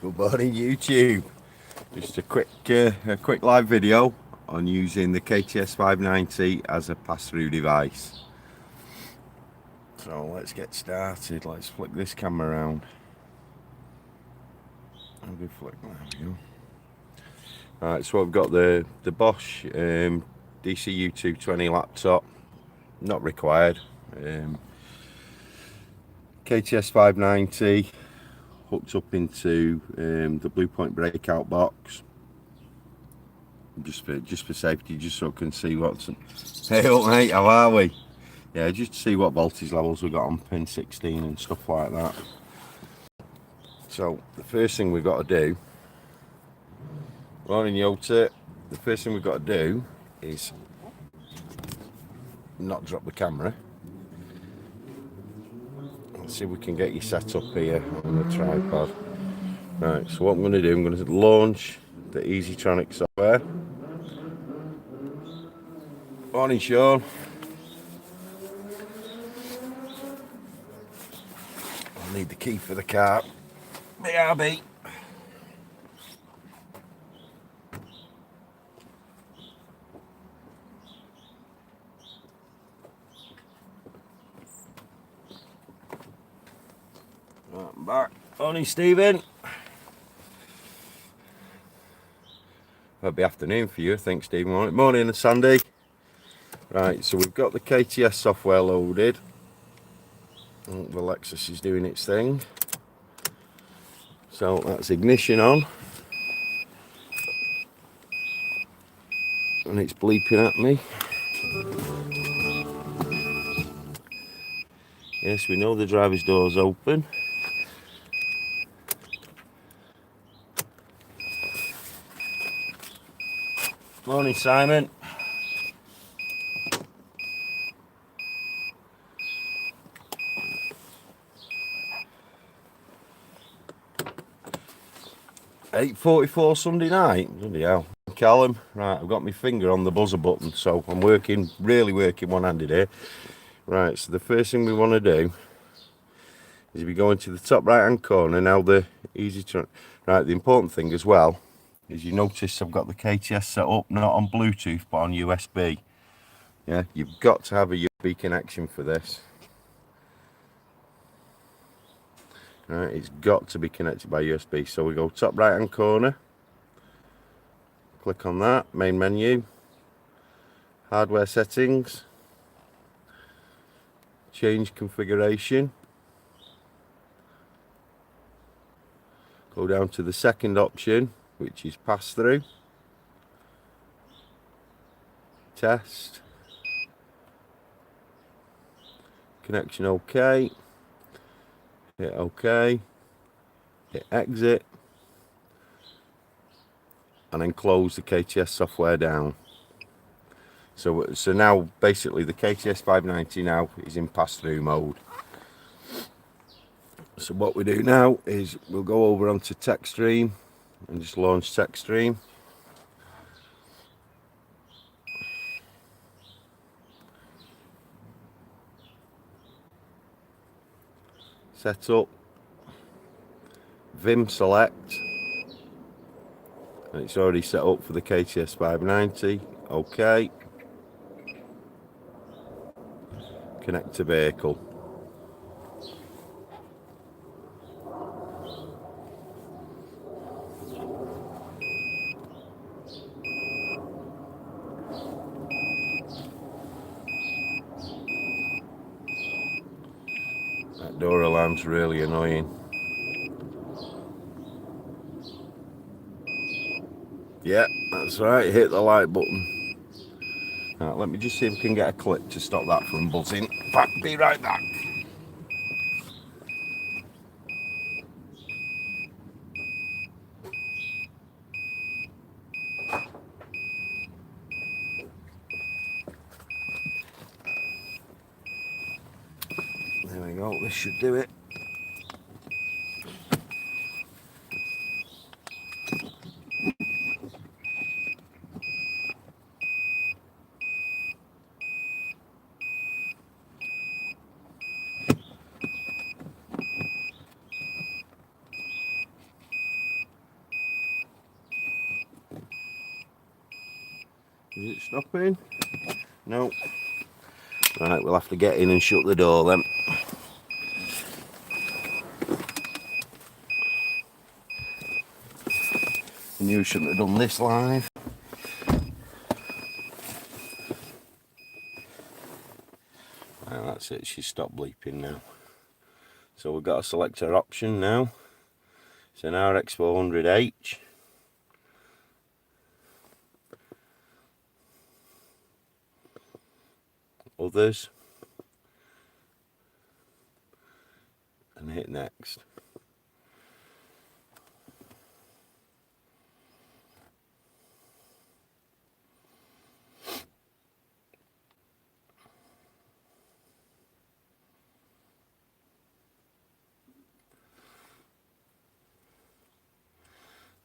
Good morning, YouTube. Just a quick live video on using the KTS590 as a pass-through device. So let's get started. Let's flick this camera around. How do we flick? There we go. Alright, so I've got the Bosch DCU220 laptop. Not required. KTS590 hooked up into the Blue Point breakout box. Just for safety, just so I can see what's. Hey up, mate, how are we? Yeah, just to see what voltage levels we got on pin 16 and stuff like that. So the first thing we've got to do, morning Yota, the first thing we've got to do is not drop the camera. Let's see if we can get you set up here on the tripod. Right, so what I'm going to do, I'm going to launch the EasyTronic software. Morning Sean. I'll need the key for the car. BRB. Right, I'm back. Morning Stephen. It'll be afternoon for you, I think, Stephen. Morning Sandy. Right, so we've got the KTS software loaded. The Lexus is doing its thing. So that's ignition on. And it's bleeping at me. Yes, we know the driver's door's open. Morning Simon. $8:44 Sunday night. Bloody hell. Callum, right, I've got my finger on the buzzer button, so I'm really working one-handed here. Right, so the first thing we want to do is we go into the top right-hand corner. Now the right, the important thing as well is you notice I've got the KTS set up not on Bluetooth but on USB. Yeah, you've got to have a USB connection for this. Right, it's got to be connected by USB. So we go top right hand corner, click on that, main menu, hardware settings, change configuration, go down to the second option, which is pass-through, test, connection OK, hit OK, hit exit, and then close the KTS software down. So now basically the KTS590 now is in pass-through mode. So what we do now is we'll go over onto TechStream and just launch TechStream. Set up, Vim select, and it's already set up for the KTS590. OK. Connect to vehicle. That door alarm's really annoying. Yeah, that's right, hit the like button. Right, let me just see if we can get a clip to stop that from buzzing. Back, be right back. There we go, this should do it. Is it stopping? No. Right, we'll have to get in and shut the door then. And you shouldn't have done this live. Right, that's it, she's stopped bleeping now. So we've got to select our option now. It's an RX400H. Others. And hit next.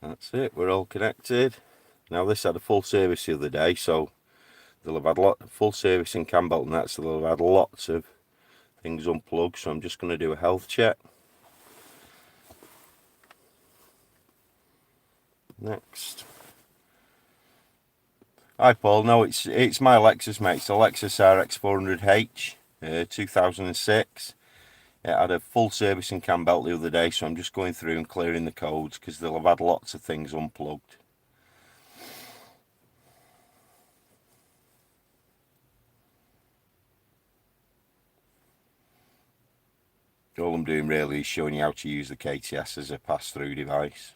That's it, we're all connected. Now this had a full service the other day, so they'll have had full service in Campbell and that, so they'll have had lots of things unplugged. So I'm just going to do a health check. Next. Hi Paul, no it's my Lexus mate, it's a Lexus RX400H 2006. It had a full service in Campbell the other day, so I'm just going through and clearing the codes because they'll have had lots of things unplugged. All I'm doing really is showing you how to use the KTS as a pass-through device.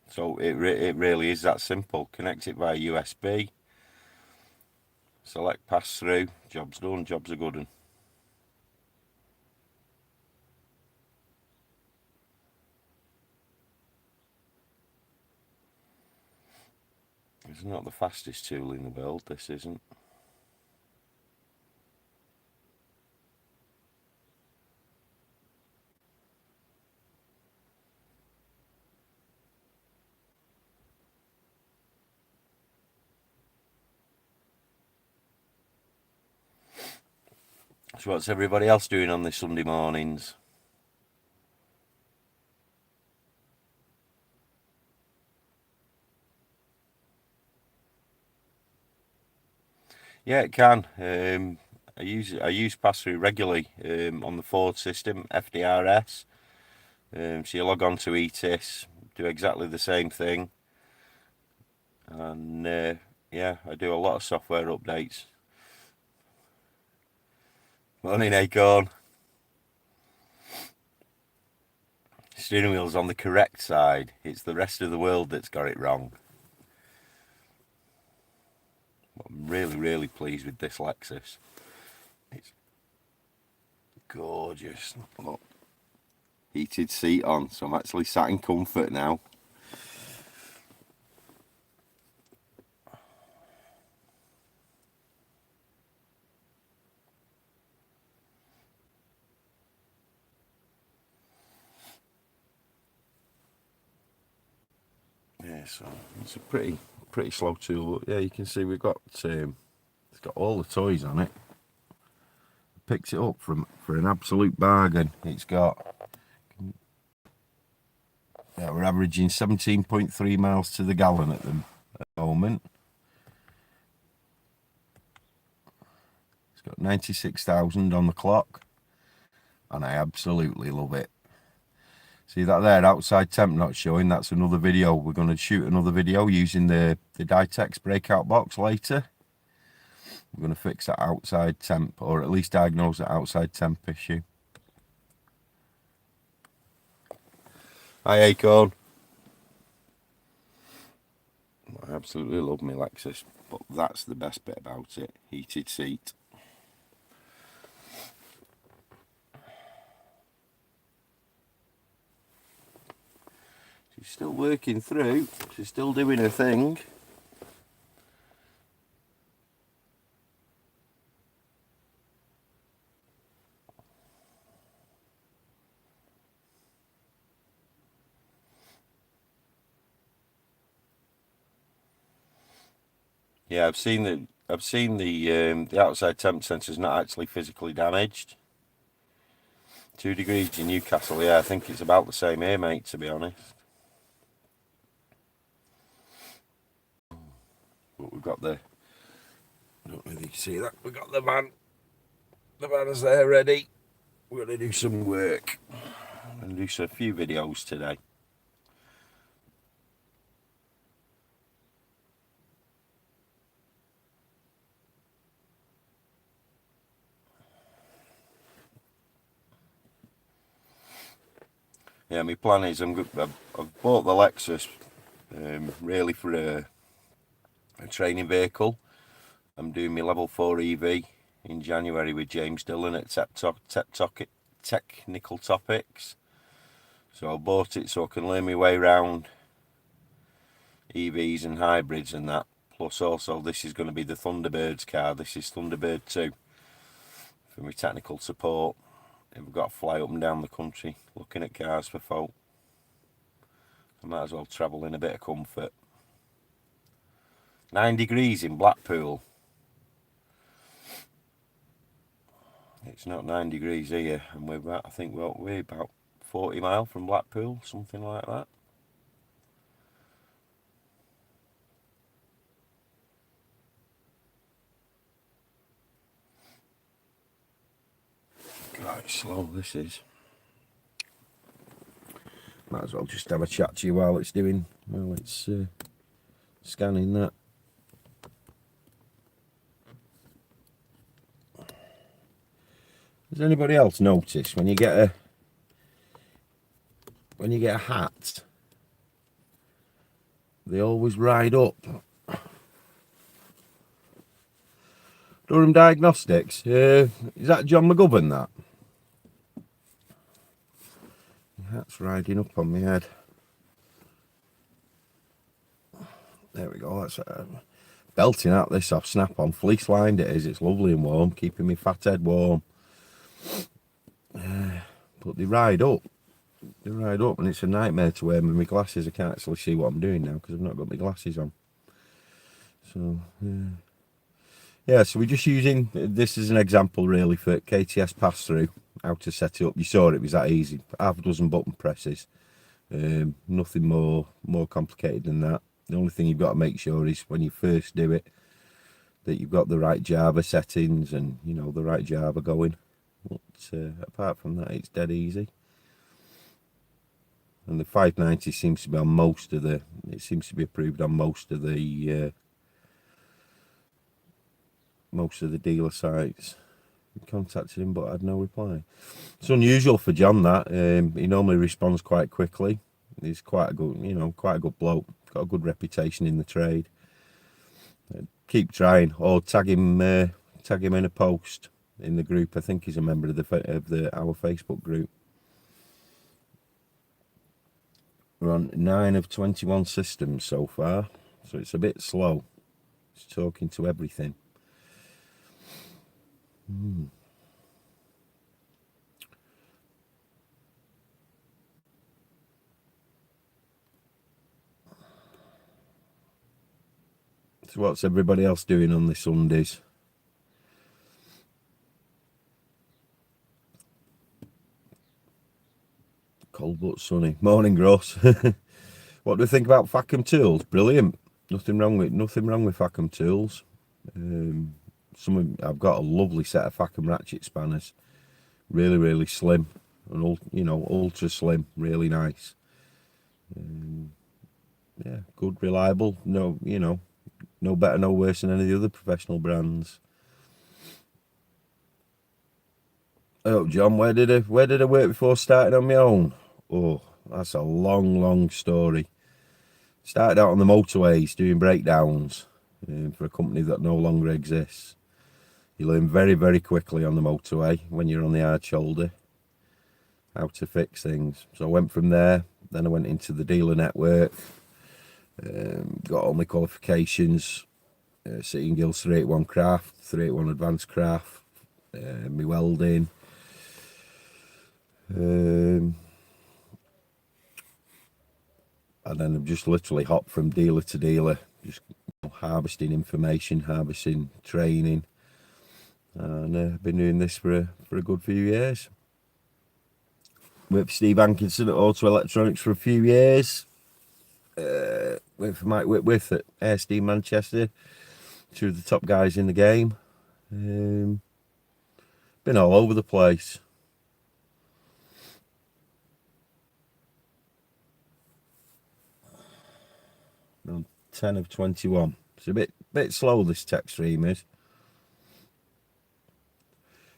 So it really is that simple. Connect it via USB. Select pass-through. Job's done. Job's a good one. It's not the fastest tool in the world, this isn't. So what's everybody else doing on this Sunday mornings? Yeah, it can. I use pass-through regularly on the Ford system, FDRS. So you log on to ETIS, do exactly the same thing. And yeah, I do a lot of software updates. Morning Acorn. Steering wheel's on the correct side. It's the rest of the world that's got it wrong. I'm really pleased with this Lexus. It's gorgeous. Look, heated seat on, so I'm actually sat in comfort now. Yeah, so it's a pretty slow tool. Yeah, you can see we've got it's got all the toys on it. Picked it up for an absolute bargain. It's got, yeah, we're averaging 17.3 miles to the gallon at the moment. It's got 96,000 on the clock, and I absolutely love it. See that there, outside temp not showing? That's another video. We're going to shoot another video using the Diagnostics breakout box later. We're going to fix that outside temp, or at least diagnose that outside temp issue. Hi Acorn. I absolutely love my Lexus, but that's the best bit about it, heated seat. She's still working through, she's still doing her thing. Yeah, I've seen the outside temp sensor's not actually physically damaged. 2 degrees in Newcastle, yeah, I think it's about the same here, mate, to be honest. But we've got the, I don't know if you can see that, we've got the van is there ready. We're going to do some work. I'm going to do a few videos today. Yeah, my plan is I've bought the Lexus really for a training vehicle. I'm doing my level 4 EV in January with James Dillon at Technical Topics. So I bought it so I can learn my way around EVs and hybrids and that. Plus also this is going to be the Thunderbird's car. This is Thunderbird 2 for my technical support. And we've got to fly up and down the country looking at cars for folk. I might as well travel in a bit of comfort. 9 degrees in Blackpool. It's not 9 degrees here, and we're about, I think we're about 40 miles from Blackpool, something like that. Quite slow this is. Might as well just have a chat to you while it's scanning that. Does anybody else notice when you get a hat, they always ride up? Durham Diagnostics. Is that John McGovern, that? That's riding up on my head. There we go. That's belting out this off snap-on. Fleece lined it is. It's lovely and warm, keeping my fat head warm. But they ride up. They ride up, and it's a nightmare to wear with my glasses. I can't actually see what I'm doing now because I've not got my glasses on. So yeah, so we're just using this as an example really for KTS Passthru, how to set it up. You saw it was that easy. Half a dozen button presses. Nothing more complicated than that. The only thing you've got to make sure is when you first do it that you've got the right Java settings and you know the right Java going. But apart from that, it's dead easy. And the 590 seems to be on most of the. It seems to be approved on most of the dealer sites. We contacted him, but I had no reply. It's unusual for John that. He normally responds quite quickly. He's quite a good, quite a good bloke. Got a good reputation in the trade. Keep trying, or tag him in a post in the group. I think he's a member of our Facebook group. We're on 9 of 21 systems so far, so it's a bit slow. It's talking to everything. So what's everybody else doing on the Sundays? Cold but sunny. Morning, Gross. What do we think about Facom tools? Brilliant. Nothing wrong with Facom tools. I've got a lovely set of Facom ratchet spanners. Really, really slim, and ultra slim. Really nice. Yeah, good, reliable. No better, no worse than any of the other professional brands. Oh, John, where did I work before starting on my own? Oh, that's a long story. Started out on the motorways doing breakdowns for a company that no longer exists. You learn very, very quickly on the motorway when you're on the hard shoulder how to fix things. So I went from there, then I went into the dealer network, got all my qualifications, Sitting Gills 381 craft, 381 advanced craft, my welding. And then I've just literally hopped from dealer to dealer, just harvesting information, harvesting training, and I've been doing this for a good few years. Worked for Steve Hankinson at Auto Electronics for a few years. with Mike Whitworth at ASD Manchester, two of the top guys in the game. Been all over the place. On 10 of 21. It's a bit slow, this tech stream is.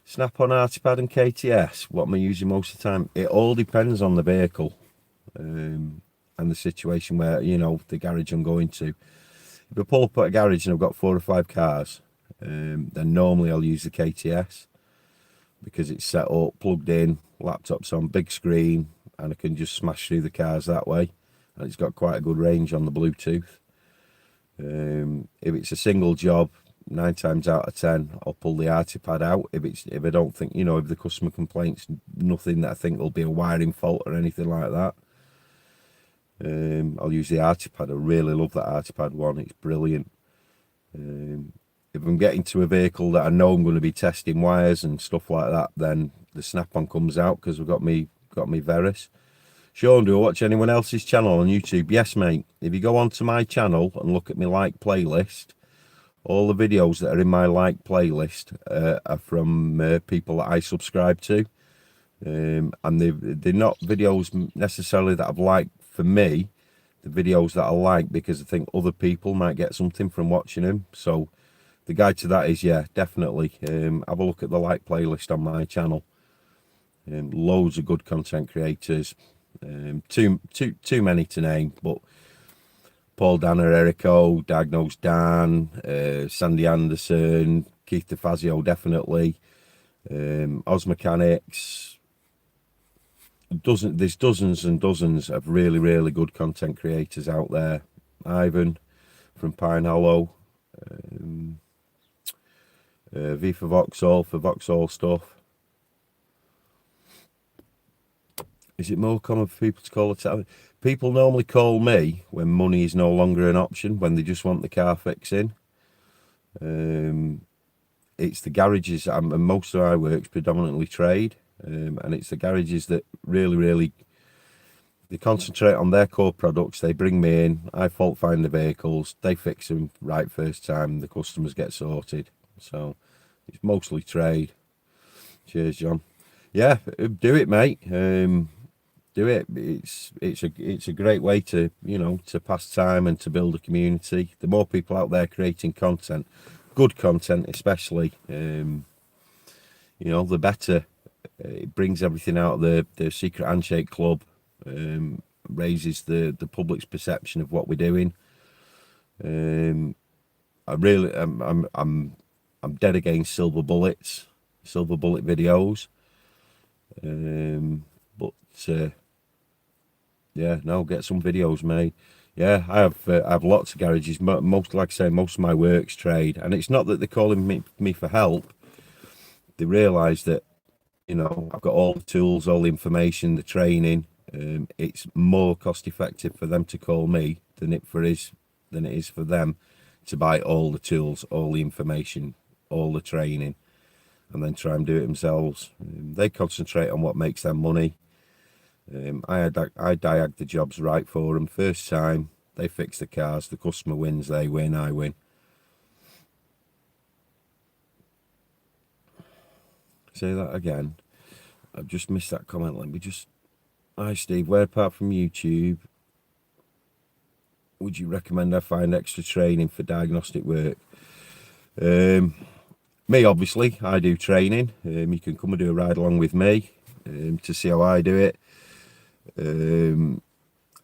Snap on Artipad and KTS, what am I using most of the time? It all depends on the vehicle and the situation where, you know, the garage I'm going to. If I pull up at a garage and I've got 4 or 5 cars, then normally I'll use the KTS because it's set up, plugged in, laptop's on, big screen, and I can just smash through the cars that way. And it's got quite a good range on the Bluetooth. If it's a single job, 9 times out of 10 I'll pull the Artipad out if I don't think, you know, if the customer complaints nothing that I think will be a wiring fault or anything like that, I'll use the Artipad. I really love that Artipad one, it's brilliant. If I'm getting to a vehicle that I know I'm going to be testing wires and stuff like that, then the Snap-on comes out because we've got me Veris. Sean, do I watch anyone else's channel on YouTube? Yes, mate. If you go onto my channel and look at my like playlist, all the videos that are in my like playlist are from people that I subscribe to. And they're not videos necessarily that I've liked for me. The videos that I like because I think other people might get something from watching them. So the guide to that is, yeah, definitely have a look at the like playlist on my channel. Loads of good content creators. Too many to name, but Paul Danner, Erico, Diagnostics Dan, Sandy Anderson, Keith DeFazio, definitely. Oz Mechanics. There's dozens and dozens of really, really good content creators out there. Ivan from Pine Hollow. V for Vauxhall stuff. Is it more common for people to call it? People normally call me when money is no longer an option, when they just want the car fixing. It's the garages, and most of my work's predominantly trade, and it's the garages that really, they concentrate on their core products. They bring me in, I fault find the vehicles, they fix them right first time, the customers get sorted. So it's mostly trade. Cheers, John. Yeah, do it, mate. Do it. It's a great way to, you know, to pass time and to build a community. The more people out there creating content, good content especially, you know, the better. It brings everything out of the secret handshake club, raises the public's perception of what we're doing. I'm dead against silver bullet videos. Yeah, no, get some videos made. Yeah, I have lots of garages. Most, like I say, most of my work's trade, and it's not that they're calling me for help. They realise that, you know, I've got all the tools, all the information, the training. It's more cost effective for them to call me than it is for them to buy all the tools, all the information, all the training, and then try and do it themselves. They concentrate on what makes them money. I diag the jobs right for them first time. They fix the cars, the customer wins, they win, I win. Say that again. I've just missed that comment. Let me just... Hi Steve, where apart from YouTube would you recommend I find extra training for diagnostic work? Me, obviously, I do training. You can come and do a ride along with me to see how I do it.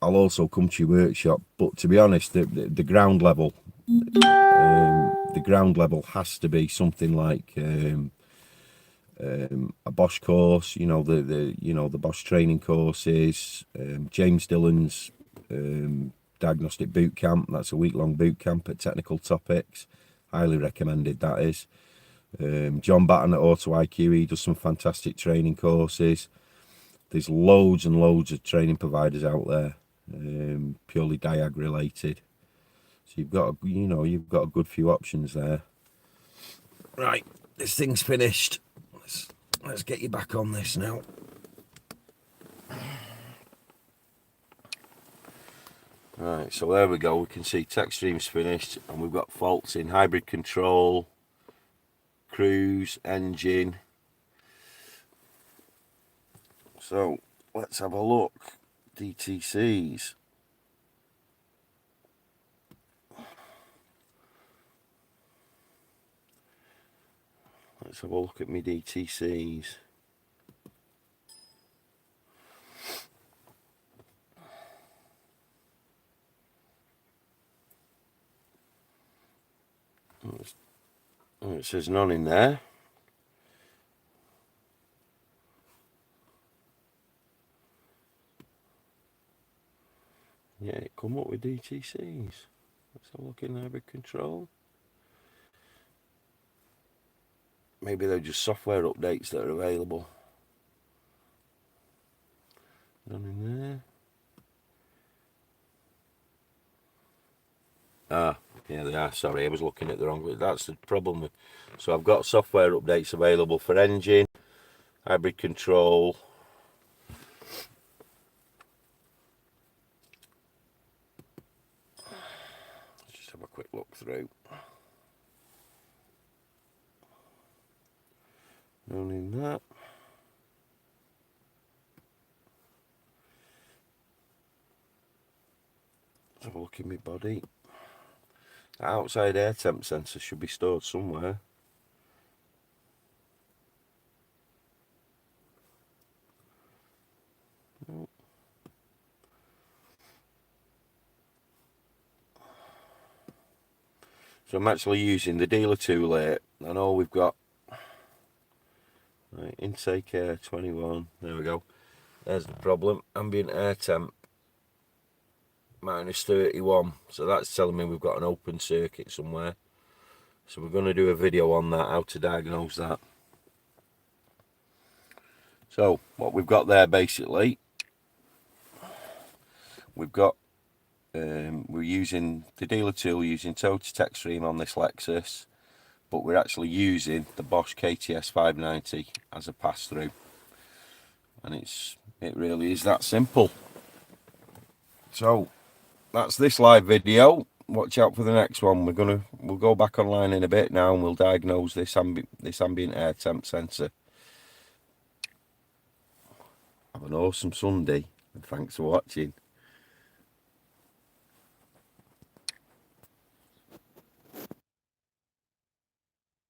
I'll also come to your workshop, but to be honest, the ground level, has to be something like a Bosch course. You know, the Bosch training courses. James Dillon's diagnostic boot camp. That's a week-long boot camp at Technical Topics. Highly recommended, that is. John Batten at Auto IQ, he does some fantastic training courses. There's loads and loads of training providers out there, purely diag related. So you've got a good few options there. Right, this thing's finished. Let's get you back on this now. Right, so there we go. We can see tech stream's finished, and we've got faults in hybrid control, cruise, engine. So let's have a look. DTCs. Let's have a look at my DTCs. Oh, it says none in there. Yeah, it come up with DTCs. Let's have a look in hybrid control. Maybe they're just software updates that are available. None in there. Ah, yeah, they are. Sorry, I was looking at the wrong bit. That's the problem. So I've got software updates available for engine, hybrid control. Let's just have a quick look through. None in that. Let's have a look in my body. The outside air temp sensor should be stored somewhere. Nope. So I'm actually using the dealer tool here. I know we've got right, intake air 21. There we go. There's the problem. Ambient air temp minus 31. So that's telling me we've got an open circuit somewhere. So we're going to do a video on that, how to diagnose that. So what we've got there basically, we've got we're using the dealer tool using Total Tech Stream on this Lexus, but we're actually using the Bosch KTS590 as a pass-through, and it really is that simple. So that's this live video. Watch out for the next one. We'll go back online in a bit now, and we'll diagnose this ambient air temp sensor. Have an awesome Sunday, and thanks for watching.